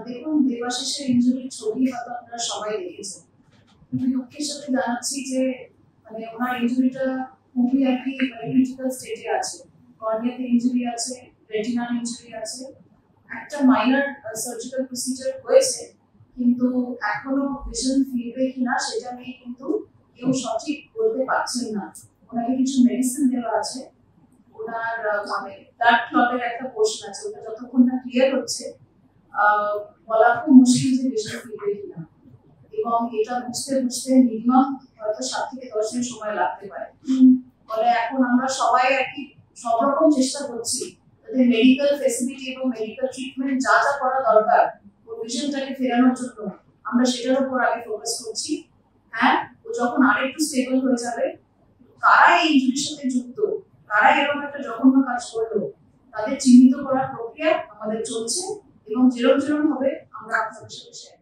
দেখুন দেবাশিসের ইনজুরির ছবি হয়তো আপনারা সবাই দেখেছেন, কিন্তু দুঃখের সাথে জানাচ্ছি যে মানে ওনার ইনজুরিটা খুবই আর কি ক্রিটিক্যাল স্টেজে আছে। কর্নিয়াতে ইনজুরি আছে, রেটিনাল ইনজুরি আছে, একটা মাইনর সার্জিক্যাল প্রসিজার হয়েছে, কিন্তু এখনো ভিশন ফিরবে কিনা সেটা নিয়ে কিন্তু কেউ সঠিক বলতে পারছেন না। ওনাকে কিছু মেডিসিন দেওয়া আছে, ওনার মানে ব্লাড ক্লটের একটা পোর্শন আছে, ওটা যতক্ষণ না ক্লিয়ার হচ্ছে বলা খুব মুশকিল যে ভিশন ফিরবে কিনা, এবং এটা বুঝতে বুঝতে মিনিমাম হয়তো 7 থেকে 10 দিন সময় লাগতে পারে। ফলে এখন আমরা সবাই আর কি সব রকম চেষ্টা করছি যাতে মেডিকেল ফেসিলিটি এবং মেডিকেল ট্রিটমেন্ট যা যা করা দরকার ওর ভিশনটাকে ফেরানোর জন্য আমরা সেটার উপর আগে ফোকাস করছি। হ্যাঁ, ও যখন আরেকটু স্টেবল হয়ে যাবে, কারা এই ইনজুরির সাথে যুক্ত, কারা এরকম একটা জঘন্য কাজ করলো, তাদের চিহ্নিত করার প্রক্রিয়া আমাদের চলছে এবং যেরকম যেরকম হবে আমরা আপনাদের সাথে শেয়ার